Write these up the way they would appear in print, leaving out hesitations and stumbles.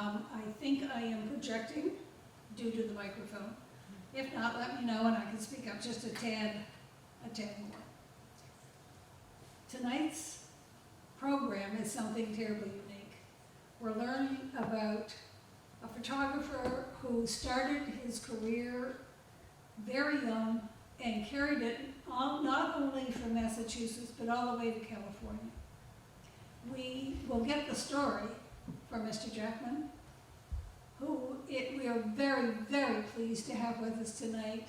I think I am projecting due to the microphone. If not, let me know and I can speak up just a tad more. Tonight's program is something terribly unique. We're learning about a photographer who started his career very young and carried it on, not only from Massachusetts, but all the way to California. We will get the story from Mr. Jackman, who we are very, very pleased to have with us tonight.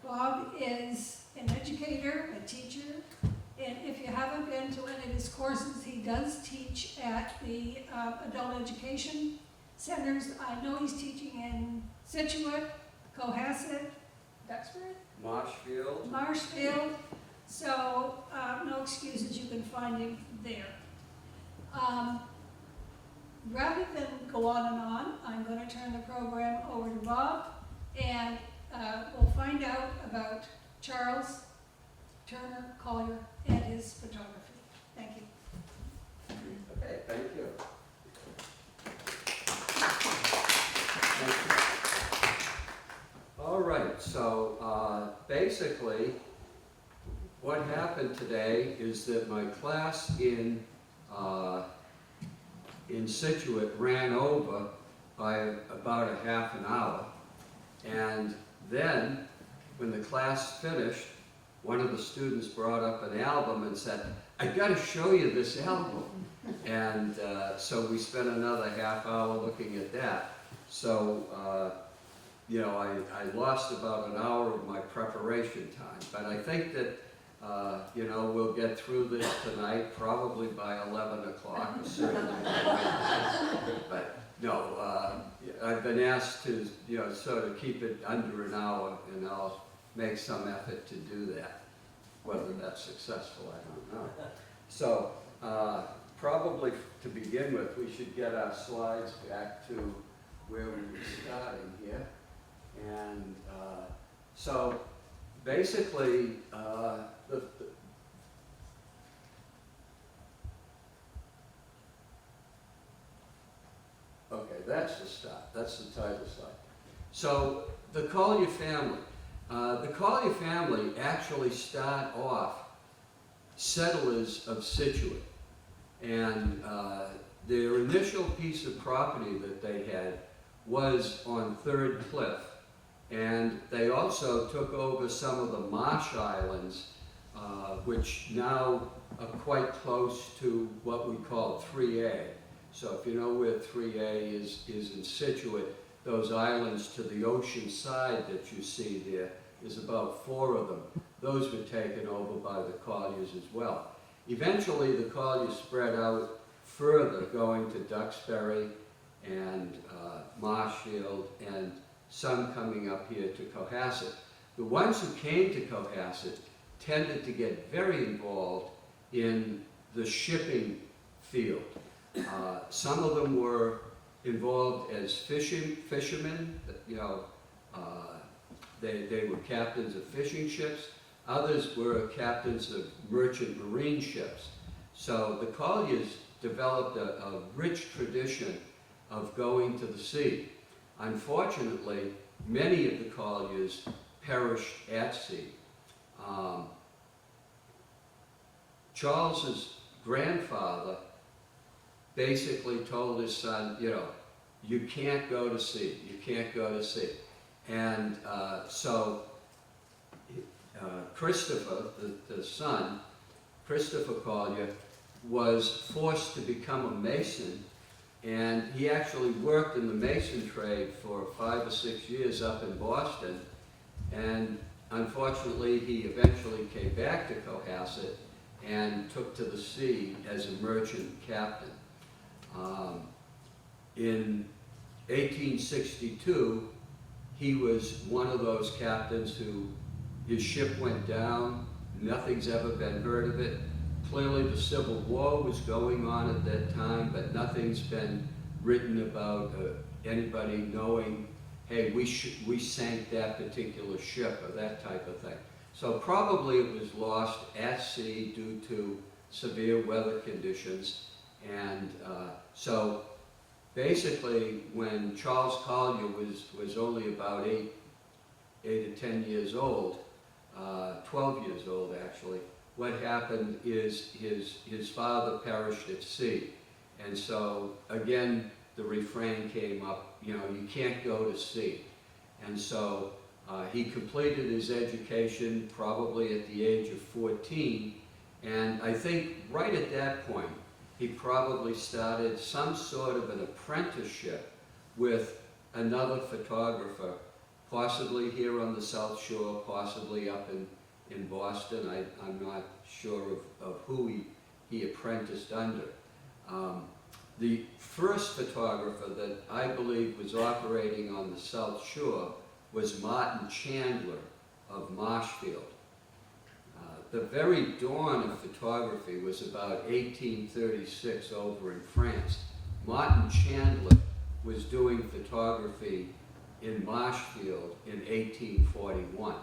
Bob is an educator, a teacher, and if you haven't been to any of his courses, he does teach at the adult education centers. I know he's teaching in Situate, Cohasset, Duxbury? Marshfield. So no excuses, you can find him there. Rather than go on and on, I'm going to turn the program over to Bob, and we'll find out about Charles Turner Collier and his photography. Thank you. Okay, thank you. All right, so basically what happened today is that my class in Situate ran over by about a half an hour, and then when the class finished, one of the students brought up an album and said, "I've got to show you this album." And so we spent another half hour looking at that. So, you know, I lost about an hour of my preparation time, but I think that, you know, we'll get through this tonight, probably by 11 o'clock, certainly. But no, I've been asked to, you know, sort of keep it under an hour, and I'll make some effort to do that. Whether that's successful, I don't know. So, probably to begin with, we should get our slides back to where we were starting here. And so, basically, okay, that's the start. That's the title slide. So, the Collier family. The Collier family actually start off settlers of Situate. And their initial piece of property that they had was on Third Cliff. And they also took over some of the marsh islands, which now are quite close to what we call 3A. So if you know where 3A is in Situate, those islands to the ocean side that you see there, is about 4 of them. Those were taken over by the Colliers as well. Eventually the Colliers spread out further, going to Duxbury and Marshfield, and some coming up here to Cohasset. The ones who came to Cohasset tended to get very involved in the shipping field. Some of them were involved as fishermen, you know, they were captains of fishing ships. Others were captains of merchant marine ships. So the Colliers developed a rich tradition of going to the sea. Unfortunately, many of the Colliers perished at sea. Charles's grandfather basically told his son, you know, you can't go to sea, you can't go to sea. And so Christopher, the son, Christopher Collier, was forced to become a mason, and he actually worked in the mason trade for 5 or 6 years up in Boston, and unfortunately he eventually came back to Cohasset and took to the sea as a merchant captain. In 1862, he was one of those captains who, his ship went down, nothing's ever been heard of it. Clearly the Civil War was going on at that time, but nothing's been written about anybody knowing, hey, we sank that particular ship or that type of thing. So probably it was lost at sea due to severe weather conditions. And so basically, when Charles Collier was only about 8 or 10 years old, 12 years old actually, what happened is his father perished at sea. And so, again, the refrain came up, you know, you can't go to sea. And so he completed his education probably at the age of 14, and I think right at that point, he probably started some sort of an apprenticeship with another photographer, possibly here on the South Shore, possibly up in Boston. I'm not sure of who he apprenticed under. The first photographer that I believe was operating on the South Shore was Martin Chandler of Marshfield. The very dawn of photography was about 1836 over in France. Martin Chandler was doing photography in Marshfield in 1841.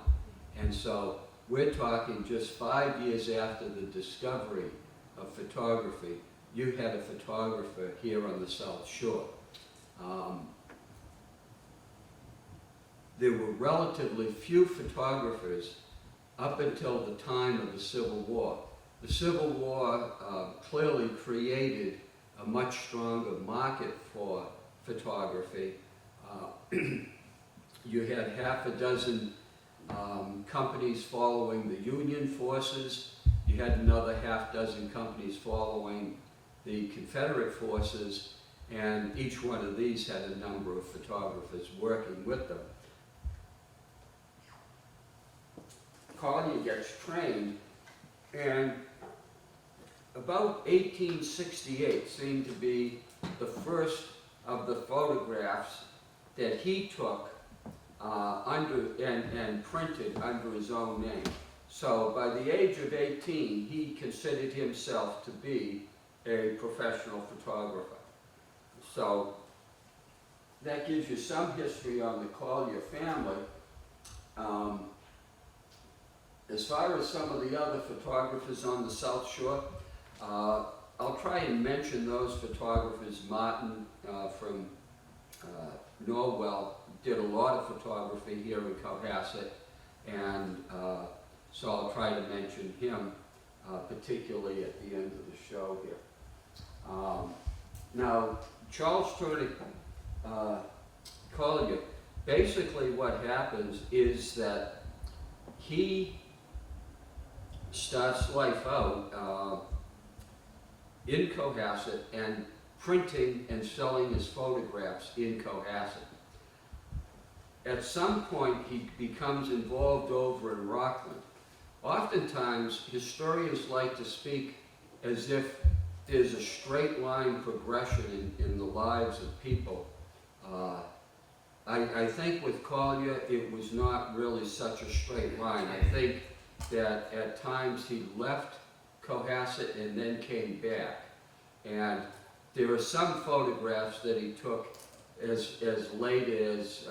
And so we're talking just 5 years after the discovery of photography, you had a photographer here on the South Shore. There were relatively few photographers up until the time of the Civil War. The Civil War clearly created a much stronger market for photography. You had half a dozen companies following the Union forces. You had another half dozen companies following the Confederate forces, and each one of these had a number of photographers working with them. Collier gets trained, and about 1868 seemed to be the first of the photographs that he took and printed under his own name. So by the age of 18, he considered himself to be a professional photographer. So that gives you some history on the Collier family. As far as some of the other photographers on the South Shore, I'll try and mention those photographers. Martin from Norwell did a lot of photography here in Cohasset, and so I'll try to mention him particularly at the end of the show here. Now, Charles Turner Collier, basically what happens is that he starts life out in Cohasset and printing and selling his photographs in Cohasset. At some point, he becomes involved over in Rockland. Oftentimes, historians like to speak as if there's a straight line progression in the lives of people. I think with Collier, it was not really such a straight line. I think that at times he left Cohasset and then came back. And there are some photographs that he took as late as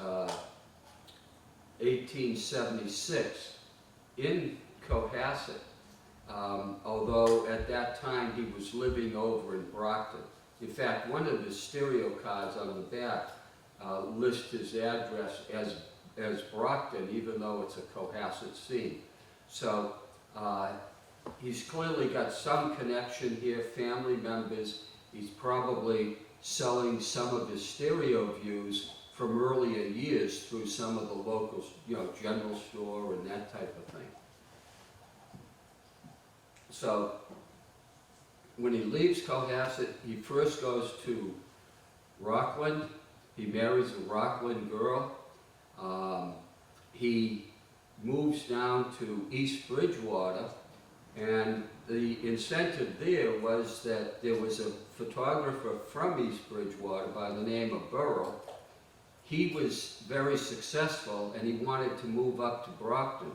1876 in Cohasset, although at that time he was living over in Brockton. In fact, one of his stereo cards on the back lists his address as Brockton, even though it's a Cohasset scene. So he's clearly got some connection here, family members. He's probably selling some of his stereo views from earlier years through some of the local, general store and that type of thing. So when he leaves Cohasset, he first goes to Rockland. He marries a Rockland girl. He moves down to East Bridgewater, and the incentive there was that there was a photographer from East Bridgewater by the name of Barrett. He was very successful, and he wanted to move up to Brockton,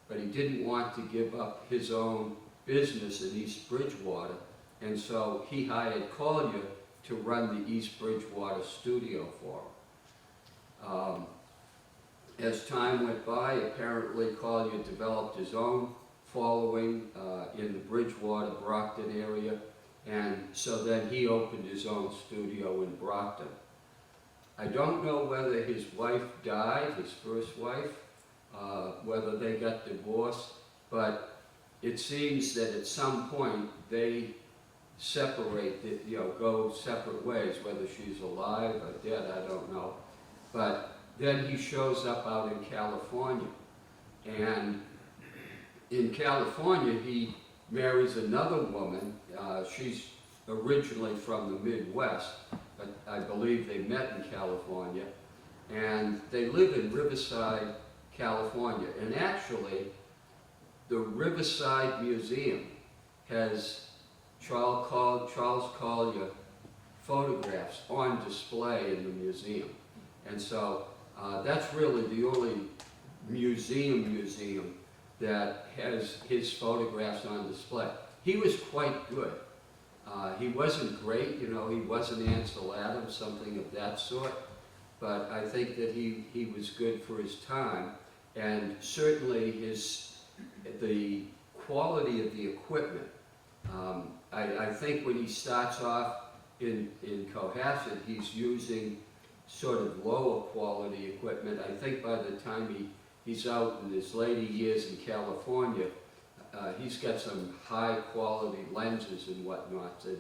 but he didn't want to give up his own business in East Bridgewater, and so he hired Collier to run the East Bridgewater studio for him. As time went by, apparently Collier developed his own following in the Bridgewater, Brockton area. And so then he opened his own studio in Brockton. I don't know whether his wife died, his first wife, whether they got divorced, but it seems that at some point they separate, go separate ways, whether she's alive or dead, I don't know. But then he shows up out in California. And in California, he marries another woman. She's originally from the Midwest, but I believe they met in California. And they live in Riverside, California. And actually, the Riverside Museum has Charles Collier photographs on display in the museum. And so that's really the only museum that has his photographs on display. He was quite good. He wasn't great, he wasn't Ansel Adams, something of that sort, but I think that he was good for his time, and certainly the quality of the equipment. I think when he starts off in Cohasset, he's using sort of lower quality equipment. I think by the time he's out in his later years in California, he's got some high quality lenses and whatnot that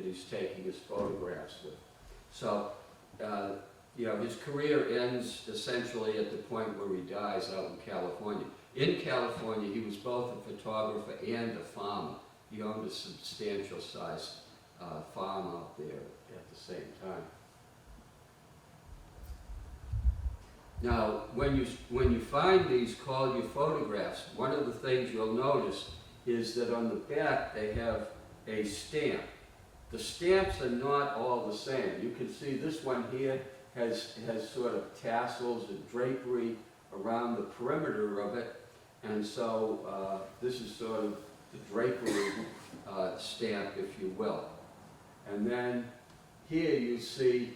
he's taking his photographs with. So, his career ends essentially at the point where he dies out in California. In California, he was both a photographer and a farmer. He owned a substantial sized farm out there at the same time. Now, when you find these Collier photographs, one of the things you'll notice is that on the back they have a stamp. The stamps are not all the same. You can see this one here has sort of tassels and drapery around the perimeter of it, and so this is sort of the drapery stamp, if you will. And then here you see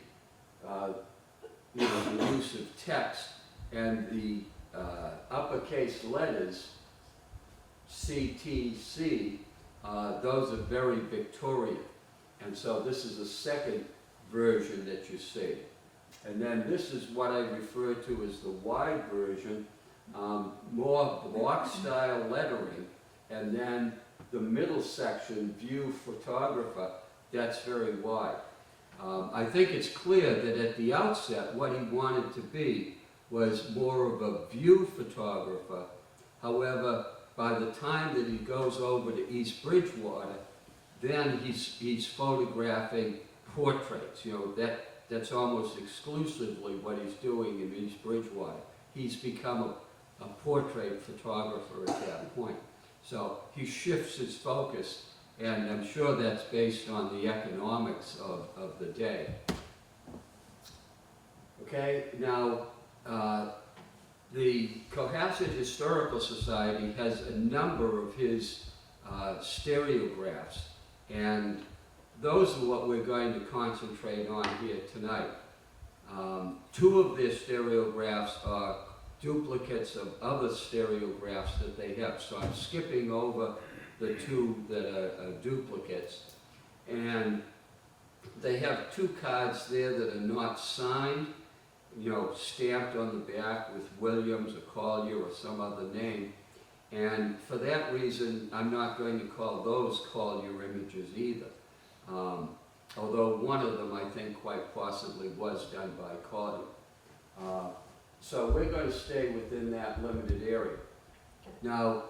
the use of text, and the uppercase letters, CTC, those are very Victorian. And so this is a second version that you see. And then this is what I refer to as the wide version, more block style lettering, and then the middle section, view photographer, that's very wide. I think it's clear that at the outset what he wanted to be was more of a view photographer. However, by the time that he goes over to East Bridgewater, then he's photographing portraits. That's almost exclusively what he's doing in East Bridgewater. He's become a portrait photographer at that point. So he shifts his focus, and I'm sure that's based on the economics of the day. Okay, now the Cohasset Historical Society has a number of his stereographs, and those are what we're going to concentrate on here tonight. Two of their stereographs are duplicates of other stereographs that they have, so I'm skipping over the two that are duplicates. And they have two cards there that are not signed, stamped on the back with Williams or Collier or some other name. And for that reason, I'm not going to call those Collier images either. Although one of them I think quite possibly was done by Collier. So we're going to stay within that limited area. Now,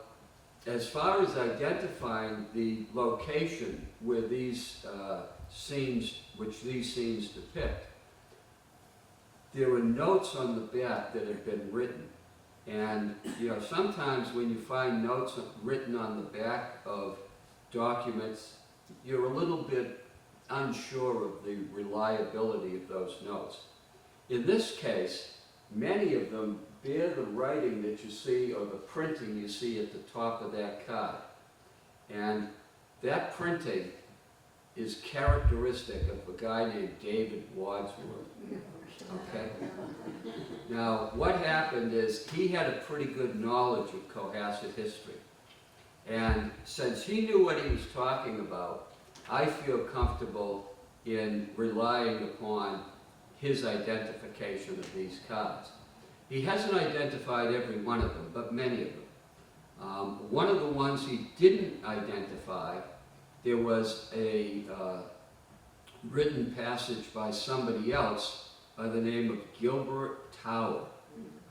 as far as identifying the location where these scenes depict, there are notes on the back that have been written. And sometimes when you find notes written on the back of documents, you're a little bit unsure of the reliability of those notes. In this case, many of them bear the writing that you see, or the printing you see at the top of that card. And that printing is characteristic of a guy named David Wadsworth. Okay? Now, what happened is he had a pretty good knowledge of Cohasset history. And since he knew what he was talking about, I feel comfortable in relying upon his identification of these cards. He hasn't identified every one of them, but many of them. One of the ones he didn't identify, there was a written passage by somebody else by the name of Gilbert Tower,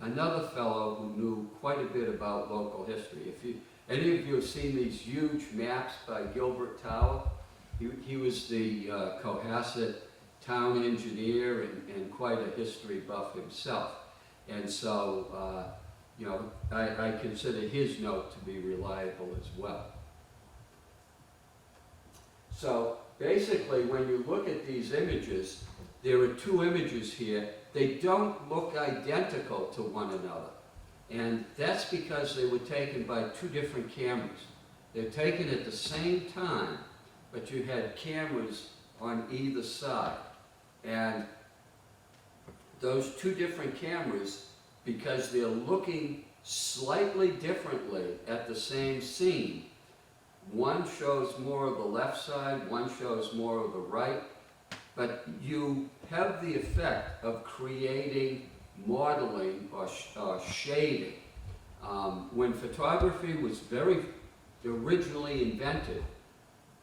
another fellow who knew quite a bit about local history. If any of you have seen these huge maps by Gilbert Tower, he was the Cohasset town engineer and quite a history buff himself. And so, I consider his note to be reliable as well. So basically, when you look at these images, there are two images here. They don't look identical to one another. And that's because they were taken by two different cameras. They're taken at the same time, but you had cameras on either side. And those two different cameras, because they're looking slightly differently at the same scene, one shows more of the left side, one shows more of the right, but you have the effect of creating modeling or shading. When photography was very originally invented,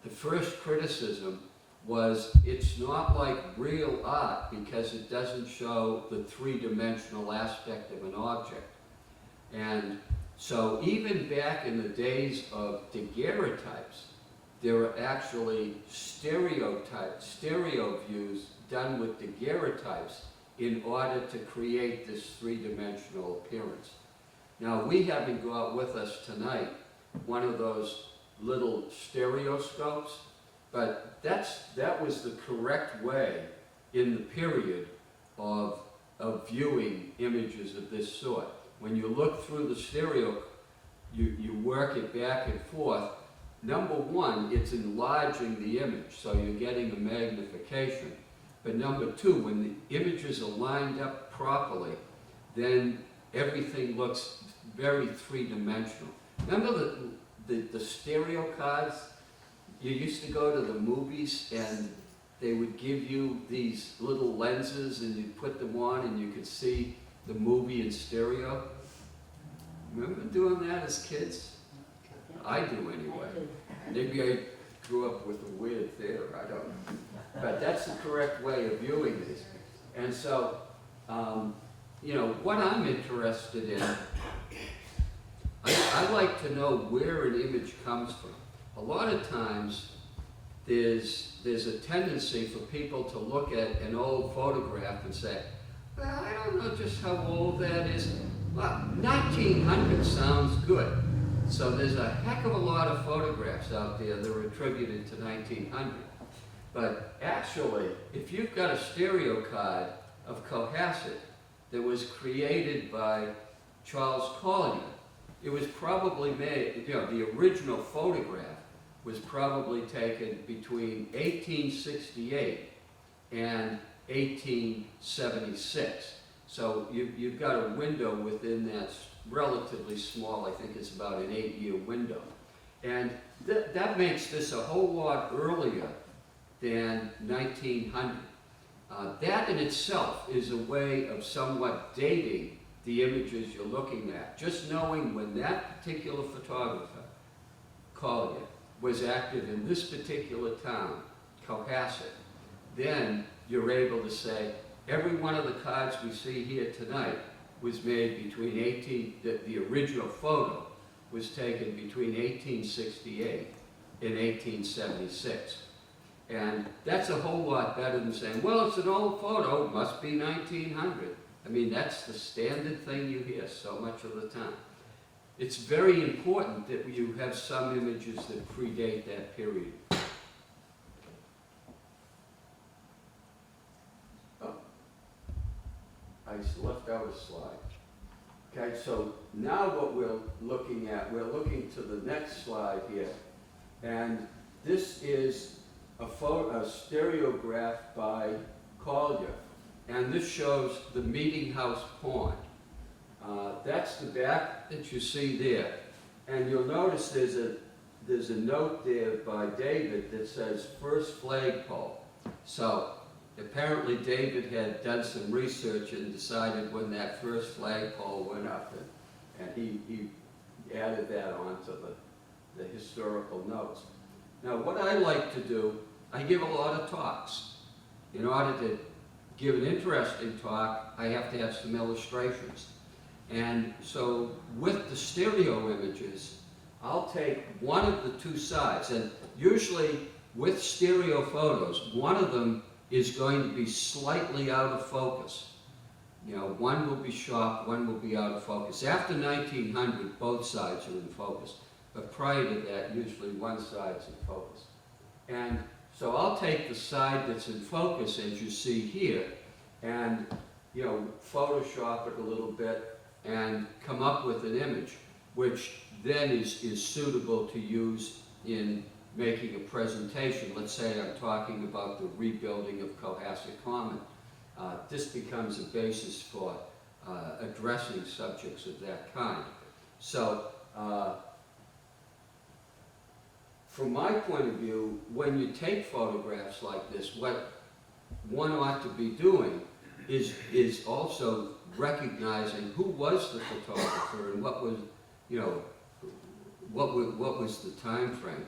the first criticism was it's not like real art because it doesn't show the three-dimensional aspect of an object. And so even back in the days of daguerreotypes, there were actually stereo views done with daguerreotypes in order to create this three-dimensional appearance. Now, we haven't got with us tonight one of those little stereoscopes, but that was the correct way in the period of viewing images of this sort. When you look through the stereo, you work it back and forth. Number one, it's enlarging the image, so you're getting a magnification. But number two, when the images are lined up properly, then everything looks very three-dimensional. Remember the stereo cards? You used to go to the movies and they would give you these little lenses and you'd put them on and you could see the movie in stereo. Remember doing that as kids? I do anyway. Maybe I grew up with a weird theater, I don't know. But that's the correct way of viewing these. And so, what I'm interested in, I like to know where an image comes from. A lot of times, there's a tendency for people to look at an old photograph and say, well, I don't know just how old that is. Well, 1900 sounds good. So there's a heck of a lot of photographs out there that are attributed to 1900. But actually, if you've got a stereo card of Cohasset that was created by Charles Collier, it was probably made, the original photograph was probably taken between 1868 and 1876. So you've got a window within that relatively small, I think it's about an 8-year window. And that makes this a whole lot earlier than 1900. That in itself is a way of somewhat dating the images you're looking at. Just knowing when that particular photographer, Collier, was active in this particular town, Cohasset, then you're able to say, every one of the cards we see here tonight was made between the original photo was taken between 1868 and 1876. And that's a whole lot better than saying, well, it's an old photo, it must be 1900. I mean, that's the standard thing you hear so much of the time. It's very important that you have some images that predate that period. Oh, I left out a slide. Okay, so now what we're looking at, we're looking to the next slide here. And this is a stereograph by Collier. And this shows the Meeting House Pond. That's the back that you see there. And you'll notice there's a note there by David that says first flagpole. So apparently David had done some research and decided when that first flagpole went up, and he added that onto the historical notes. Now what I like to do, I give a lot of talks. In order to give an interesting talk, I have to have some illustrations. And so with the stereo images, I'll take one of the two sides, and usually with stereo photos, one of them is going to be slightly out of focus. You know, one will be sharp, one will be out of focus. After 1900, both sides are in focus, but prior to that, usually one side's in focus. And so I'll take the side that's in focus, as you see here, and, you know, Photoshop it a little bit and come up with an image, which then is suitable to use in making a presentation. Let's say I'm talking about the rebuilding of Cohasset Common. This becomes a basis for addressing subjects of that kind. So, from my point of view, when you take photographs like this, what one ought to be doing is also recognizing who was the photographer and what was, you know, what was the time frame.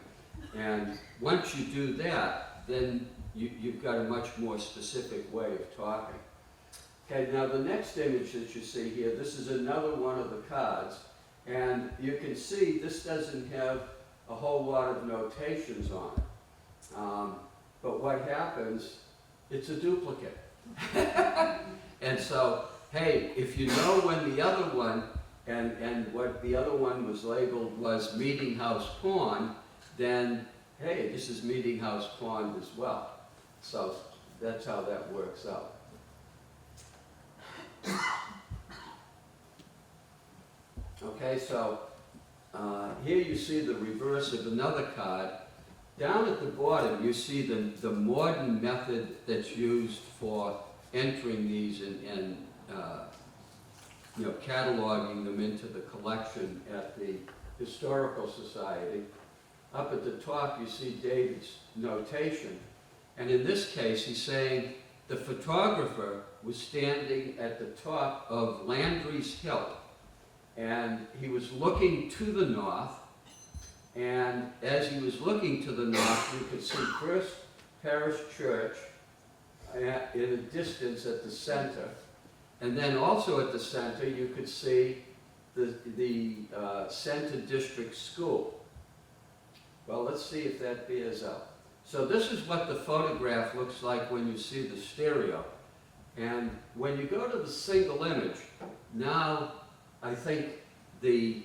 And once you do that, then you've got a much more specific way of talking. Okay, now the next image that you see here, this is another one of the cards, and you can see this doesn't have a whole lot of notations on it. But what happens, it's a duplicate. And so, hey, if you know when the other one, and what the other one was labeled was Meeting House Pond, then, hey, this is Meeting House Pond as well. So that's how that works out. Okay, so here you see the reverse of another card. Down at the bottom, you see the modern method that's used for entering these and you know, cataloging them into the collection at the Historical Society. Up at the top, you see David's notation. And in this case, he's saying the photographer was standing at the top of Landry's Hill. And he was looking to the north. And as he was looking to the north, you could see First Parish Church in a distance at the center. And then also at the center, you could see the Center District School. Well, let's see if that bears out. So this is what the photograph looks like when you see the stereo. And when you go to the single image, now I think the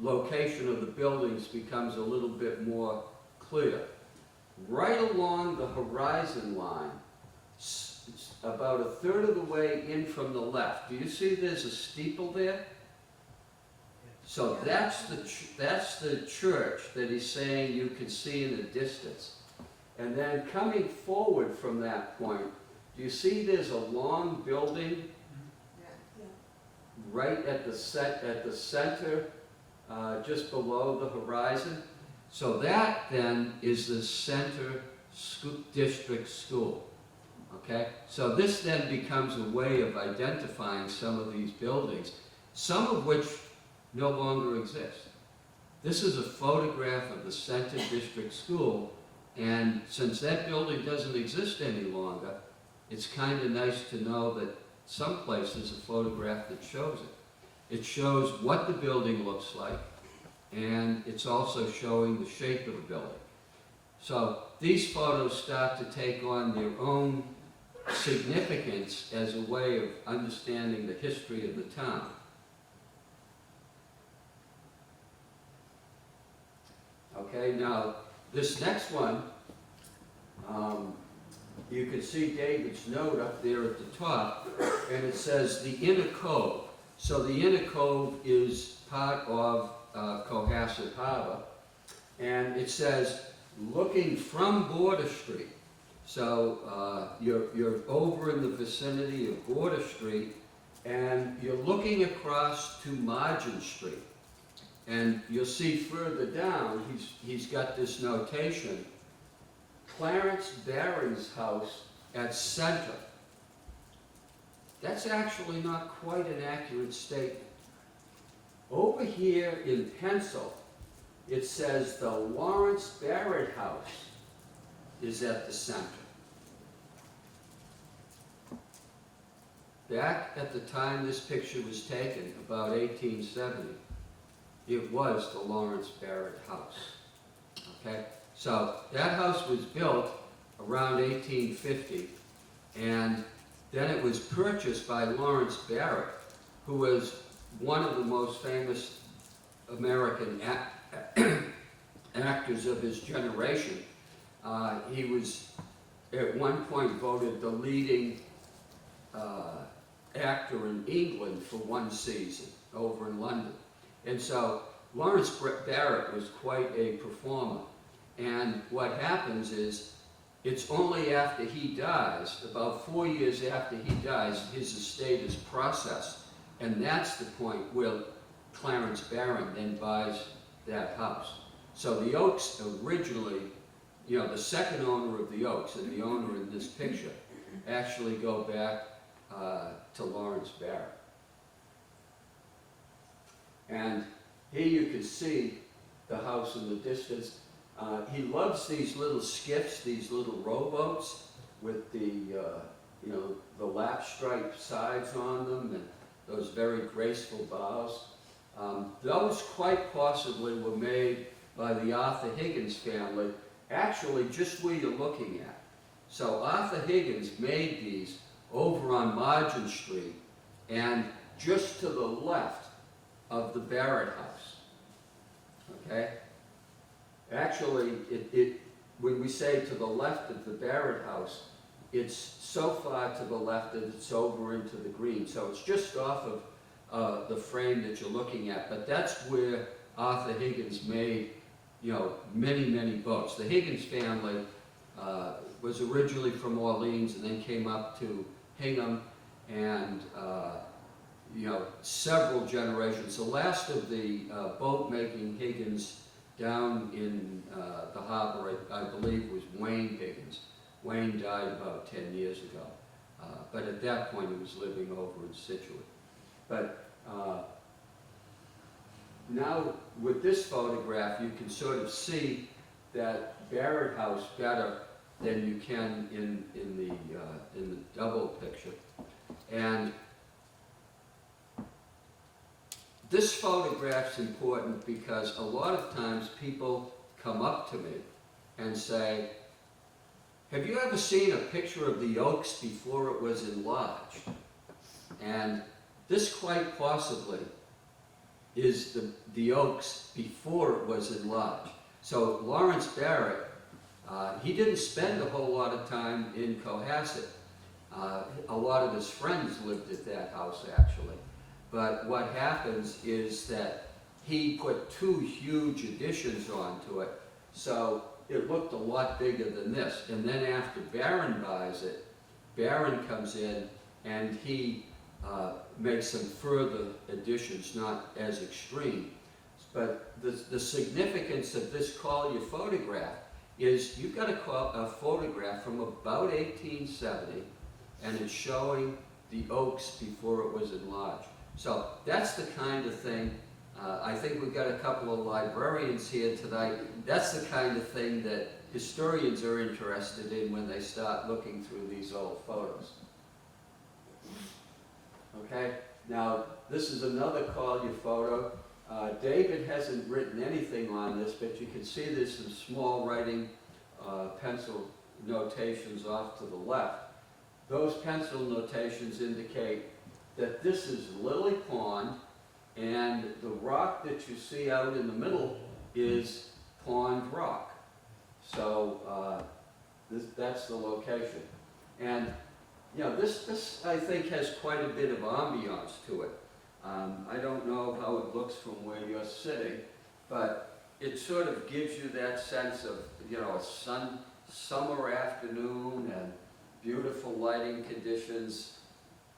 location of the buildings becomes a little bit more clear. Right along the horizon line, about a third of the way in from the left, do you see there's a steeple there? So that's the church that he's saying you can see in the distance. And then coming forward from that point, do you see there's a long building right at the center, just below the horizon? So that then is the Center District School. Okay? So this then becomes a way of identifying some of these buildings, some of which no longer exist. This is a photograph of the Center District School, and since that building doesn't exist any longer, it's kind of nice to know that someplace there's a photograph that shows it. It shows what the building looks like, and it's also showing the shape of the building. So these photos start to take on their own significance as a way of understanding the history of the town. Okay, now this next one, you can see David's note up there at the top, and it says the Inner Cove. So the Inner Cove is part of Cohasset Harbor, and it says looking from Border Street. So you're over in the vicinity of Border Street, and you're looking across to Margin Street. And you'll see further down, he's got this notation, Clarence Barron's house at center. That's actually not quite an accurate statement. Over here in pencil, it says the Lawrence Barrett house is at the center. Back at the time this picture was taken, about 1870, it was the Lawrence Barrett house. Okay? So that house was built around 1850, and then it was purchased by Lawrence Barrett, who was one of the most famous American actors of his generation. He was at one point voted the leading actor in England for one season over in London. And so Lawrence Barrett was quite a performer. And what happens is, it's only after he dies, about 4 years after he dies, his estate is processed. And that's the point where Clarence Barron then buys that house. So the Oaks originally, you know, the second owner of the Oaks and the owner in this picture actually go back to Lawrence Barrett. And here you can see the house in the distance. He loves these little skiffs, these little rowboats with the, you know, the lap stripe sides on them and those very graceful bows. Those quite possibly were made by the Arthur Higgins family, actually just where you're looking at. So Arthur Higgins made these over on Margin Street and just to the left of the Barrett house. Okay? Actually, when we say to the left of the Barrett house, it's so far to the left that it's over into the green. So it's just off of the frame that you're looking at. But that's where Arthur Higgins made, you know, many, many boats. The Higgins family was originally from Orleans and then came up to Hingham, and you know, several generations. The last of the boat-making Higgins down in the harbor, I believe, was Wayne Higgins. Wayne died about 10 years ago, but at that point he was living over in Scituate. But now with this photograph, you can sort of see that Barrett house better than you can in the double picture. And this photograph's important because a lot of times people come up to me and say, have you ever seen a picture of the Oaks before it was enlarged? And this quite possibly is the Oaks before it was enlarged. So Lawrence Barrett, he didn't spend a whole lot of time in Cohasset. A lot of his friends lived at that house, actually. But what happens is that he put two huge additions onto it, so it looked a lot bigger than this. And then after Barron buys it, Barron comes in and he makes some further additions, not as extreme. But the significance of this Collier photograph is you've got a photograph from about 1870, and it's showing the Oaks before it was enlarged. So that's the kind of thing, I think we've got a couple of librarians here tonight, that's the kind of thing that historians are interested in when they start looking through these old photos. Okay, now this is another Collier photo. David hasn't written anything on this, but you can see there's some small writing, pencil notations off to the left. Those pencil notations indicate that this is Lily Pond, and the rock that you see out in the middle is Pond Rock. So that's the location. And you know, this I think has quite a bit of ambiance to it. I don't know how it looks from where you're sitting, but it sort of gives you that sense of, you know, a summer afternoon and beautiful lighting conditions,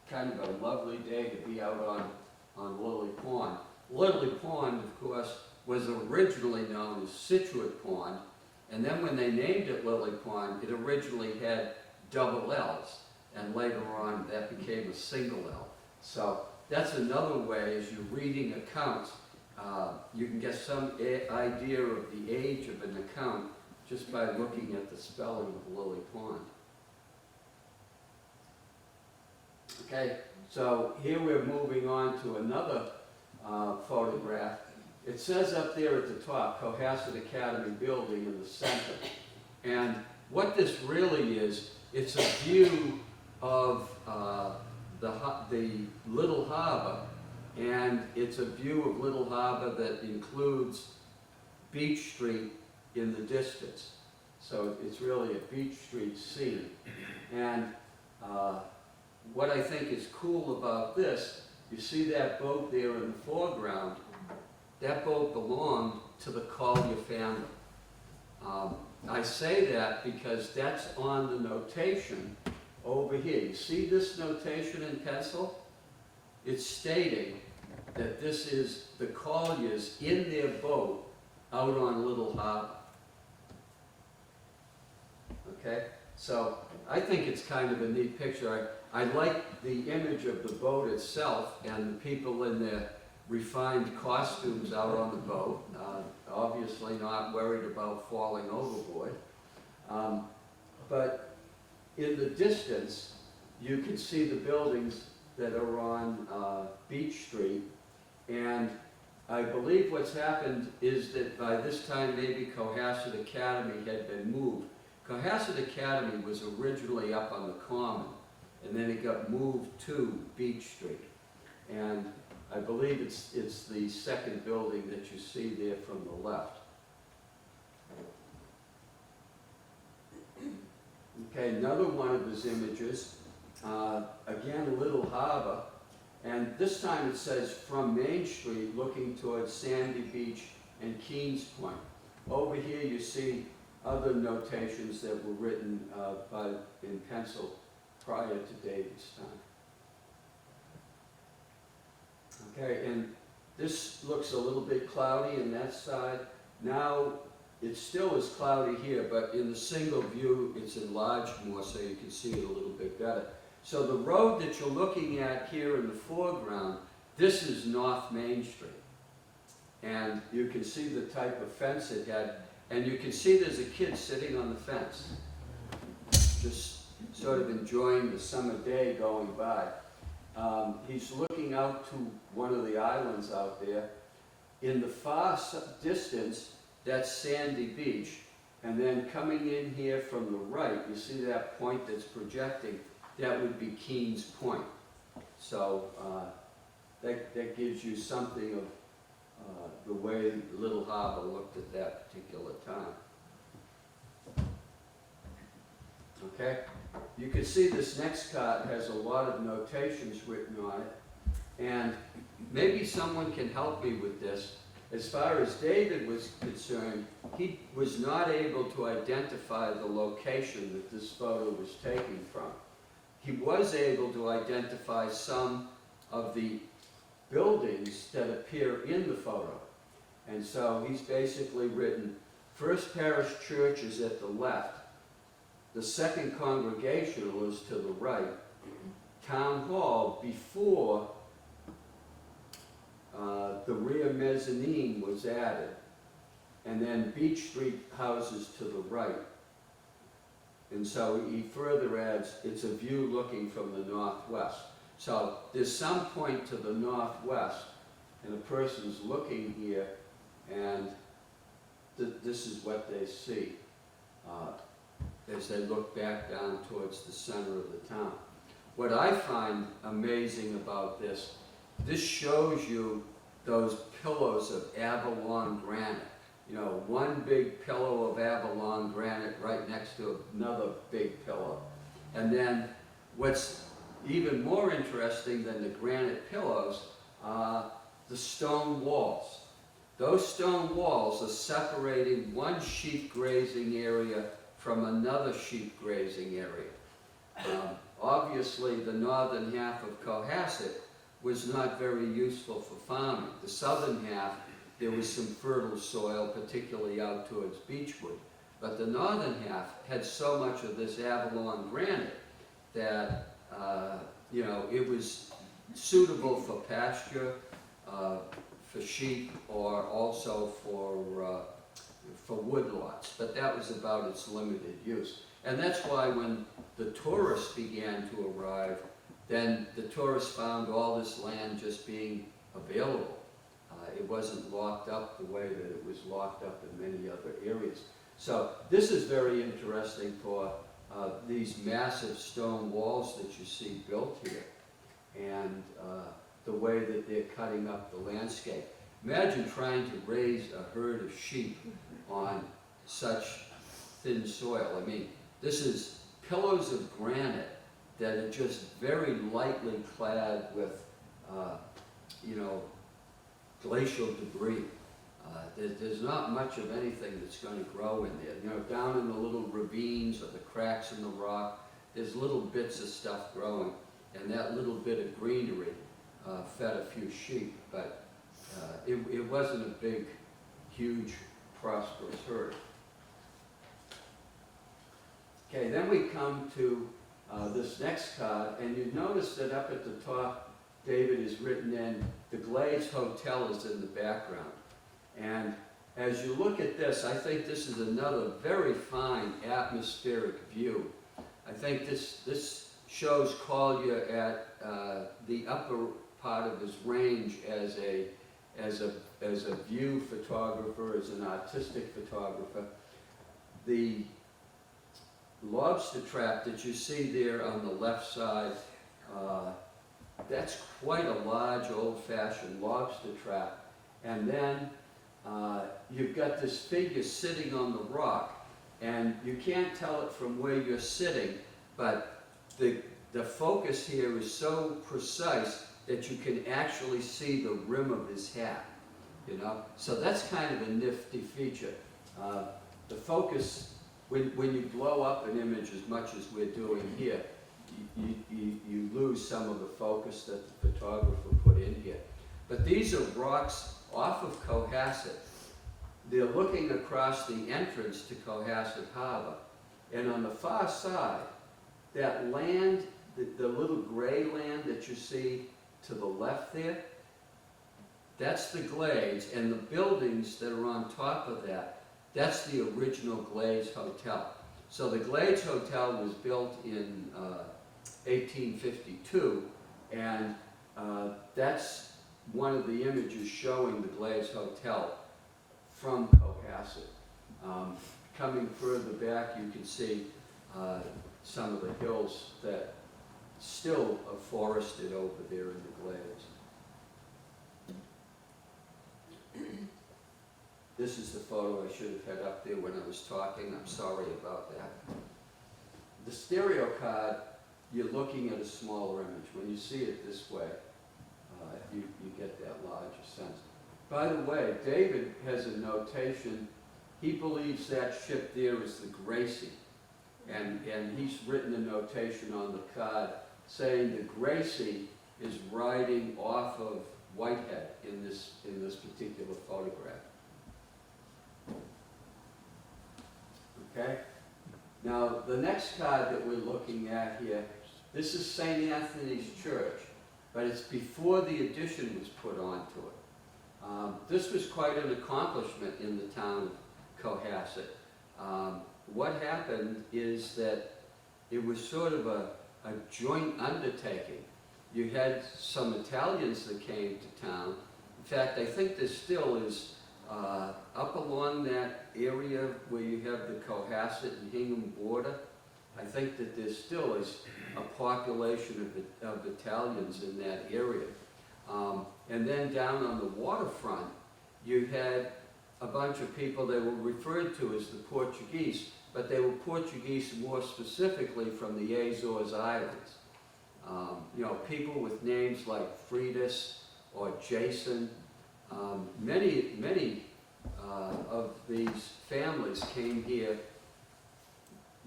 kind of a lovely day to be out on Lily Pond. Lily Pond, of course, was originally known as Situate Pond, and then when they named it Lily Pond, it originally had double L's, and later on that became a single L. So that's another way, as you're reading accounts, you can get some idea of the age of an account just by looking at the spelling of Lily Pond. Okay, so here we're moving on to another photograph. It says up there at the top, Cohasset Academy building in the center. And what this really is, it's a view of the Little Harbor, and it's a view of Little Harbor that includes Beach Street in the distance. So it's really a Beach Street scene. And what I think is cool about this, you see that boat there in the foreground. That boat belonged to the Collier family. I say that because that's on the notation over here. You see this notation in pencil? It's stating that this is the Colliers in their boat out on Little Harbor. Okay? So I think it's kind of a neat picture. I like the image of the boat itself and the people in their refined costumes out on the boat, obviously not worried about falling overboard. But in the distance, you can see the buildings that are on Beach Street, and I believe what's happened is that by this time maybe Cohasset Academy had been moved. Cohasset Academy was originally up on the Common, and then it got moved to Beach Street. And I believe it's the second building that you see there from the left. Okay, another one of his images, again, Little Harbor, and this time it says from Main Street looking towards Sandy Beach and Keens Point. Over here you see other notations that were written in pencil prior to David's time. Okay, and this looks a little bit cloudy on that side. Now, it still is cloudy here, but in the single view, it's enlarged more so you can see it a little bit better. So the road that you're looking at here in the foreground, this is North Main Street. And you can see the type of fence it had, and you can see there's a kid sitting on the fence, just sort of enjoying the summer day going by. He's looking out to one of the islands out there. In the far distance, that's Sandy Beach. And then coming in here from the right, you see that point that's projecting, that would be Keens Point. So that gives you something of the way Little Harbor looked at that particular time. Okay? You can see this next card has a lot of notations written on it, and maybe someone can help me with this. As far as David was concerned, he was not able to identify the location that this photo was taken from. He was able to identify some of the buildings that appear in the photo. And so he's basically written, First Parish Church is at the left, the Second Congregational is to the right, Town Hall before the rear mezzanine was added, and then Beach Street houses to the right. And so he further adds, it's a view looking from the northwest. So there's some point to the northwest, and a person's looking here, and this is what they see as they look back down towards the center of the town. What I find amazing about this shows you those pillows of Avalon granite. You know, one big pillow of Avalon granite right next to another big pillow. And then what's even more interesting than the granite pillows are the stone walls. Those stone walls are separating one sheep grazing area from another sheep grazing area. Obviously, the northern half of Cohasset was not very useful for farming. The southern half, there was some fertile soil, particularly out towards Beechwood. But the northern half had so much of this Avalon granite that, it was suitable for pasture, for sheep, or also for woodlots. But that was about its limited use. And that's why when the tourists began to arrive, then the tourists found all this land just being available. It wasn't locked up the way that it was locked up in many other areas. So this is very interesting for these massive stone walls that you see built here, and the way that they're cutting up the landscape. Imagine trying to raise a herd of sheep on such thin soil. I mean, this is pillars of granite that are just very lightly clad with, glacial debris. There's not much of anything that's going to grow in there. Down in the little ravines or the cracks in the rock, there's little bits of stuff growing, and that little bit of greenery fed a few sheep, but it wasn't a big, huge, prosperous herd. Okay, then we come to this next card, and you notice that up at the top, David is written in, the Glaze Hotel is in the background. And as you look at this, I think this is another very fine atmospheric view. I think this shows Collier at the upper part of his range as a view photographer, as an artistic photographer. The lobster trap that you see there on the left side, that's quite a large old-fashioned lobster trap. And then you've got this figure sitting on the rock, and you can't tell it from where you're sitting, but the focus here is so precise that you can actually see the rim of his hat, So that's kind of a nifty feature. The focus, when you blow up an image as much as we're doing here, you lose some of the focus that the photographer put in here. But these are rocks off of Cohasset. They're looking across the entrance to Cohasset Harbor. And on the far side, that land, the little gray land that you see to the left there, that's the Glaze, and the buildings that are on top of that, that's the original Glaze Hotel. So the Glaze Hotel was built in 1852, and that's one of the images showing the Glaze Hotel from Cohasset. Coming further back, you can see some of the hills that still are forested over there in the Glaze. This is the photo I should have had up there when I was talking. I'm sorry about that. The stereo card, you're looking at a smaller image. When you see it this way, you get that larger sense. By the way, David has a notation. He believes that ship there is the Gracie. And he's written a notation on the card saying the Gracie is riding off of Whitehead in this particular photograph. Okay? Now, the next card that we're looking at here, this is St. Anthony's Church, but it's before the addition was put onto it. This was quite an accomplishment in the town of Cohasset. What happened is that it was sort of a joint undertaking. You had some Italians that came to town. In fact, I think there still is, up along that area where you have the Cohasset and Hingham border, I think that there still is a population of Italians in that area. And then down on the waterfront, you had a bunch of people that were referred to as the Portuguese, but they were Portuguese more specifically from the Azores Islands. People with names like Freitas or Jason. Many of these families came here,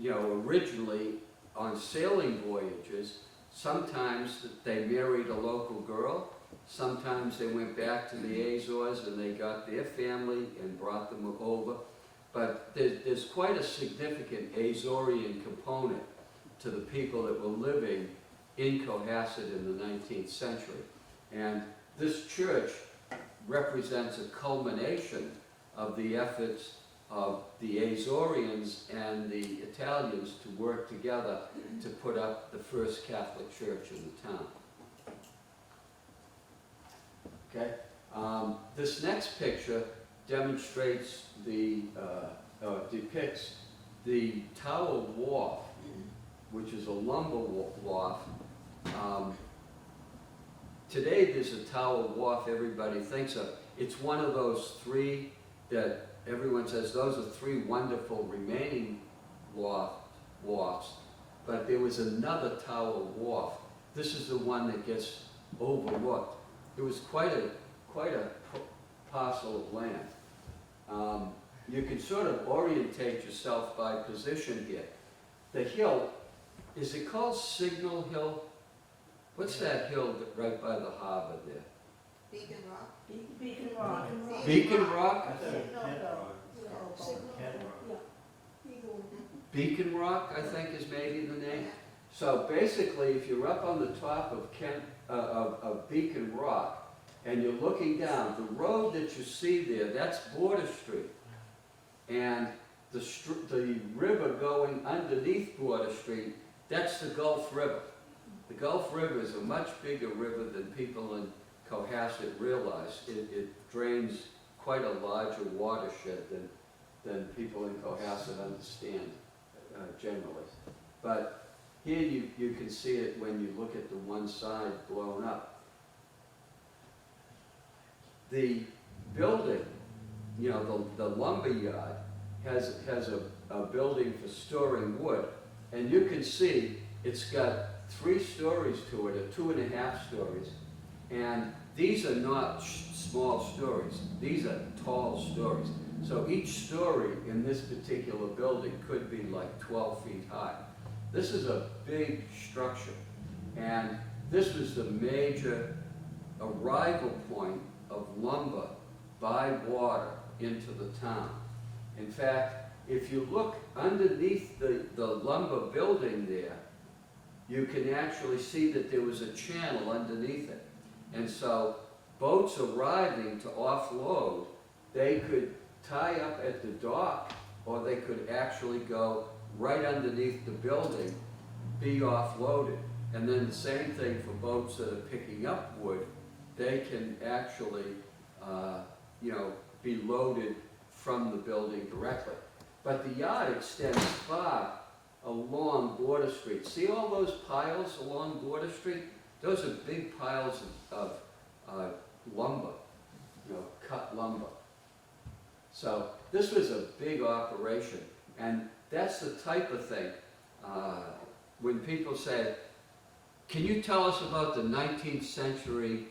originally on sailing voyages, sometimes they married a local girl, sometimes they went back to the Azores and they got their family and brought them over. But there's quite a significant Azorean component to the people that were living in Cohasset in the 19th century. And this church represents a culmination of the efforts of the Azoreans and the Italians to work together to put up the first Catholic church in the town. Okay? This next picture demonstrates depicts the Tower Wharf, which is a lumber wharf. Today there's a Tower Wharf everybody thinks of. It's one of those three that everyone says those are three wonderful remaining wharfs, but there was another Tower Wharf. This is the one that gets overlooked. It was quite a parcel of land. You can sort of orientate yourself by position here. The hill, is it called Signal Hill? What's that hill right by the harbor there? Beacon Rock. Beacon Rock. Beacon Rock? I thought it was Kent Rock. Beacon Rock, I think, is maybe the name. So basically, if you're up on the top of Beacon Rock and you're looking down, the road that you see there, that's Border Street. And the river going underneath Border Street, that's the Gulf River. The Gulf River is a much bigger river than people in Cohasset realize. It drains quite a larger watershed than people in Cohasset understand generally. But here you can see it when you look at the one side blown up. The building, you know, the lumber yard has a building for storing wood, and you can see it's got 3 stories to it, or 2.5 stories, and these are not small stories, these are tall stories. So each story in this particular building could be like 12 feet high. This is a big structure, and this was the major arrival point of lumber by water into the town. In fact, if you look underneath the lumber building there, you can actually see that there was a channel underneath it. And so boats arriving to offload, they could tie up at the dock, or they could actually go right underneath the building, be offloaded. And then the same thing for boats that are picking up wood, they can actually, be loaded from the building directly. But the yard extends far along Border Street. See all those piles along Border Street? Those are big piles of lumber, cut lumber. So this was a big operation, and that's the type of thing, when people say, can you tell us about the 19th century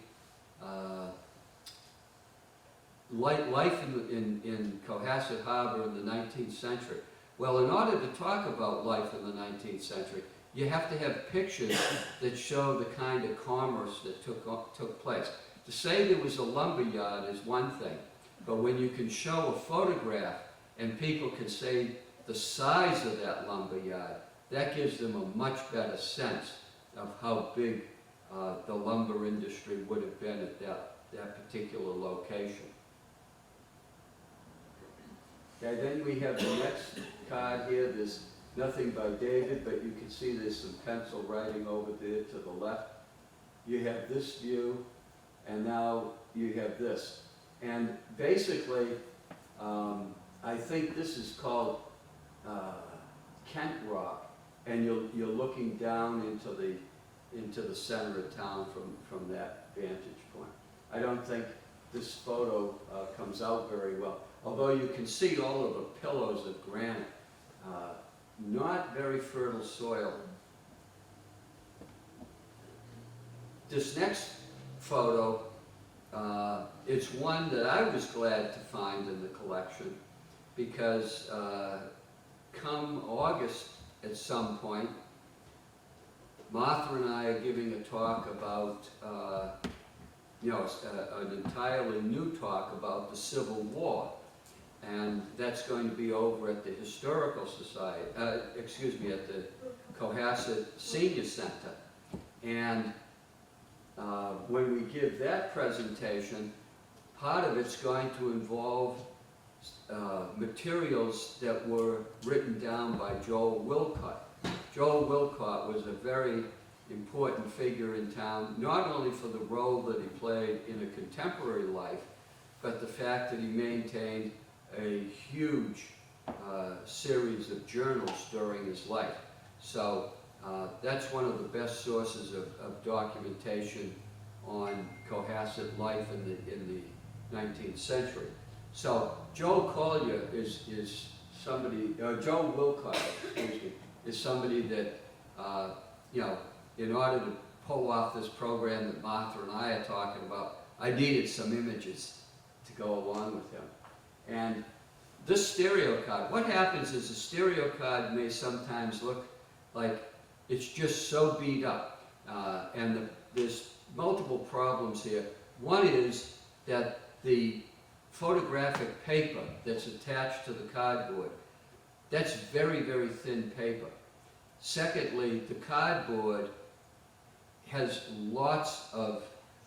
life in Cohasset Harbor in the 19th century? Well, in order to talk about life in the 19th century, you have to have pictures that show the kind of commerce that took place. To say there was a lumber yard is one thing, but when you can show a photograph and people can say the size of that lumber yard, that gives them a much better sense of how big the lumber industry would have been at that particular location. Okay, then we have the next card here. There's nothing by David, but you can see there's some pencil writing over there to the left. You have this view, and now you have this. And basically, I think this is called Kent Rock, and you're looking down into the center of town from that vantage point. I don't think this photo comes out very well, although you can see all of the pillows of granite. Not very fertile soil. This next photo, it's one that I was glad to find in the collection, because come August at some point, Martha and I are giving a talk about, an entirely new talk about the Civil War. And that's going to be over at the Historical Society, at the Cohasset Senior Center. And when we give that presentation, part of it's going to involve materials that were written down by Joel Wilcott. Joel Wilcott was a very important figure in town, not only for the role that he played in a contemporary life, but the fact that he maintained a huge series of journals during his life. So that's one of the best sources of documentation on Cohasset life in the 19th century. So Joe Collier is somebody, Joe Wilcott, excuse me, is somebody that, in order to pull off this program that Martha and I are talking about, I needed some images to go along with him. And this stereo card, what happens is a stereo card may sometimes look like it's just so beat up. There's multiple problems here. One is that the photographic paper that's attached to the cardboard, that's very, very thin paper. Secondly, the cardboard has lots of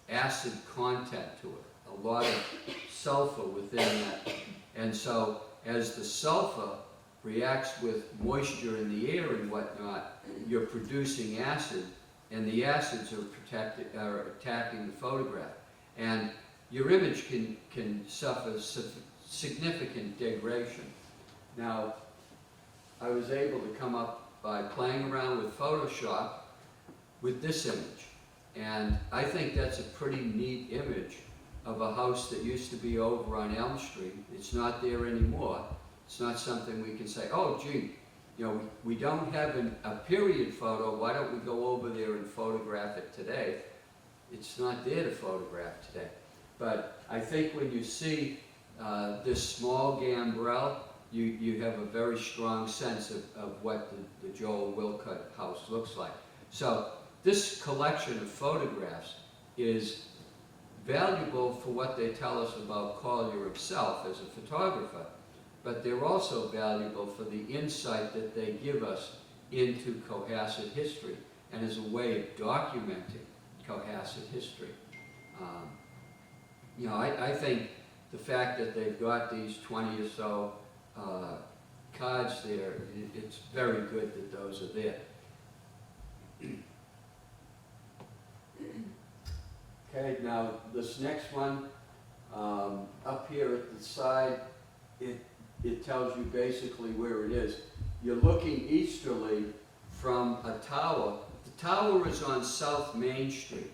acid content to it, a lot of sulfur within that. And so as the sulfur reacts with moisture in the air and whatnot, you're producing acid, and the acids are attacking the photograph. And your image can suffer significant degradation. Now, I was able to come up by playing around with Photoshop with this image. And I think that's a pretty neat image of a house that used to be over on Elm Street. It's not there anymore. It's not something we can say, oh, gee, we don't have a period photo, why don't we go over there and photograph it today? It's not there to photograph today. But I think when you see this small gambrel, you have a very strong sense of what the Joel Wilcott house looks like. So this collection of photographs is valuable for what they tell us about Collier himself as a photographer, but they're also valuable for the insight that they give us into Cohasset history and as a way of documenting Cohasset history. I think the fact that they've got these 20 or so cards there, it's very good that those are there. Okay, now this next one, up here at the side, it tells you basically where it is. You're looking easterly from a tower. The tower is on South Main Street,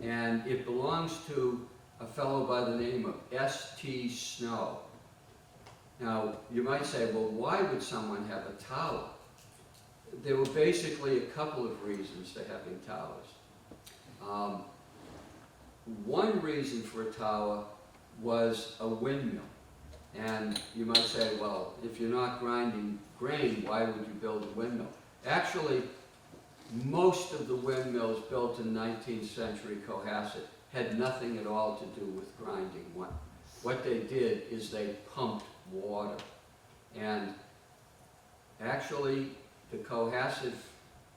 and it belongs to a fellow by the name of S.T. Snow. Now, you might say, well, why would someone have a tower? There were basically a couple of reasons for having towers. One reason for a tower was a windmill. And you might say, well, if you're not grinding grain, why would you build a windmill? Actually, most of the windmills built in 19th century Cohasset had nothing at all to do with grinding. What they did is they pumped water. And actually, the Cohasset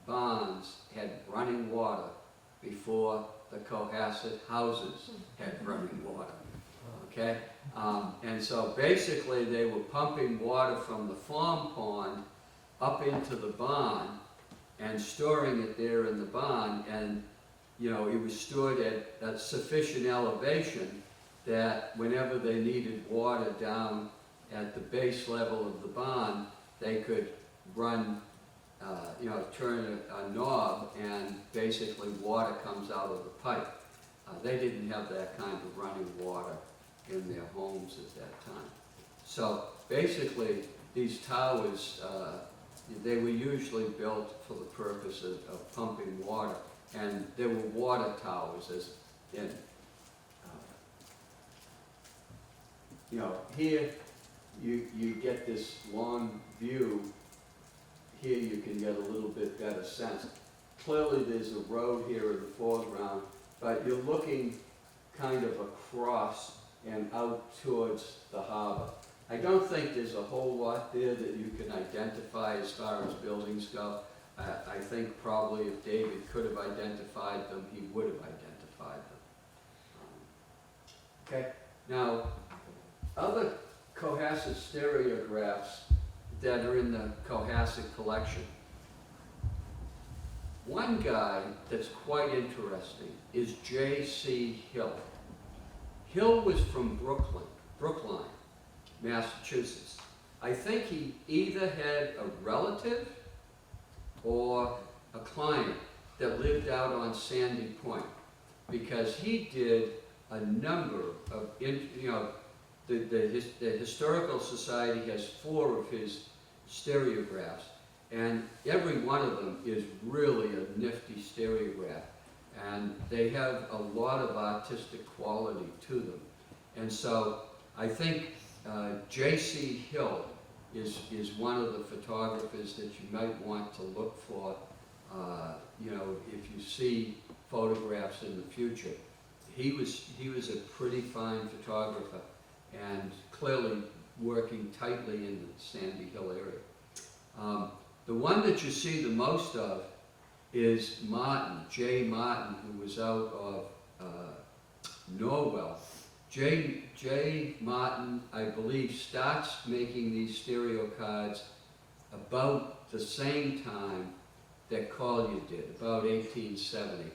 barns had running water before the Cohasset houses had running water. Okay? And so basically they were pumping water from the farm pond up into the barn and storing it there in the barn, and it was stored at sufficient elevation that whenever they needed water down at the base level of the barn, they could run, turn a knob, and basically water comes out of the pipe. They didn't have that kind of running water in their homes at that time. So basically, these towers, they were usually built for the purpose of pumping water, and there were water towers as in, here you get this long view. Here you can get a little bit better sense. clearly there's a road here in the foreground, but you're looking kind of across and out towards the harbor. I don't think there's a whole lot there that you can identify as far as buildings go. I think probably if David could have identified them, he would have identified them. Okay, now, other Cohasset stereographs that are in the Cohasset collection. One guy that's quite interesting is J.C. Hill. Hill was from Brookline, Massachusetts. I think he either had a relative or a client that lived out on Sandy Point, because he did a number of, the Historical Society has 4 of his stereographs, and every one of them is really a nifty stereograph, and they have a lot of artistic quality to them. And so I think J.C. Hill is one of the photographers that you might want to look for, if you see photographs in the future. He was a pretty fine photographer, and clearly working tightly in the Sandy Hill area. The one that you see the most of is Martin, J. Martin, who was out of Norwell. J. Martin, I believe, starts making these stereo cards about the same time that Collier did, about 1870.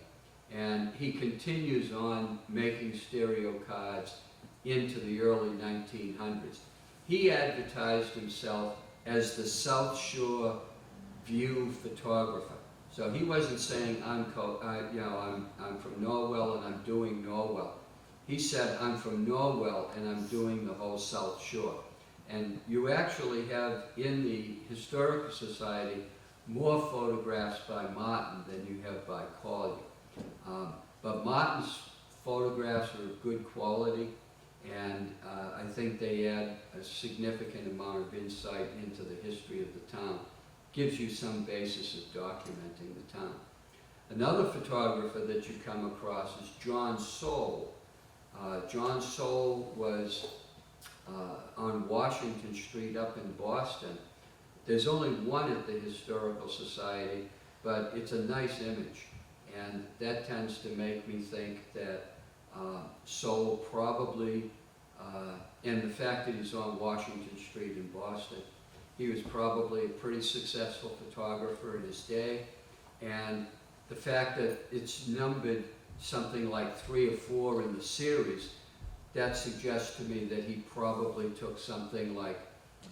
And he continues on making stereo cards into the early 1900s. He advertised himself as the South Shore View photographer. So he wasn't saying, I'm from Norwell and I'm doing Norwell. He said, I'm from Norwell and I'm doing the whole South Shore. And you actually have in the Historical Society more photographs by Martin than you have by Collier. But Martin's photographs are of good quality, and I think they add a significant amount of insight into the history of the town. Gives you some basis of documenting the town. Another photographer that you come across is John Soule. John Soule was on Washington Street up in Boston. There's only one at the Historical Society, but it's a nice image. And that tends to make me think that Soule probably, and the fact that he's on Washington Street in Boston, he was probably a pretty successful photographer in his day. And the fact that it's numbered something like 3 or 4 in the series, that suggests to me that he probably took something like,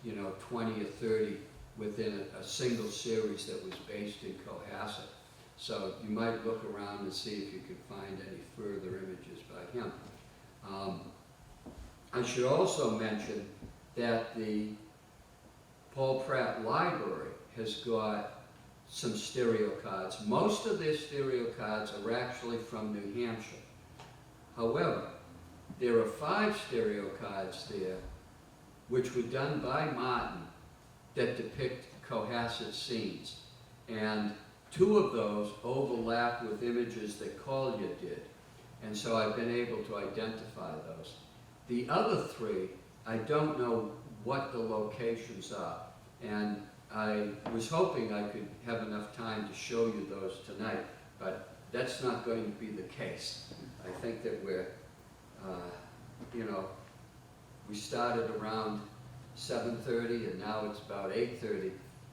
20 or 30 within a single series that was based in Cohasset. So you might look around and see if you could find any further images by him. I should also mention that the Paul Pratt Library has got some stereo cards. Most of their stereo cards are actually from New Hampshire. However, there are 5 stereo cards there which were done by Martin that depict Cohasset scenes. And 2 of those overlap with images that Collier did. And so I've been able to identify those. The other 3, I don't know what the locations are. And I was hoping I could have enough time to show you those tonight, but that's not going to be the case. I think that we're, we started around 7:30 and now it's about 8:30,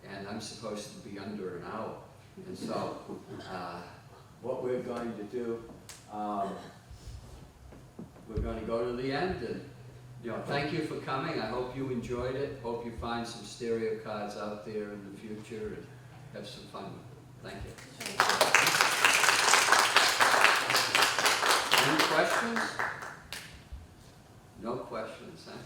and I'm supposed to be under an hour. And so what we're going to do, we're going to go to the end, and thank you for coming. I hope you enjoyed it. Hope you find some stereo cards out there in the future and have some fun with them. Thank you. Any questions? No questions, huh?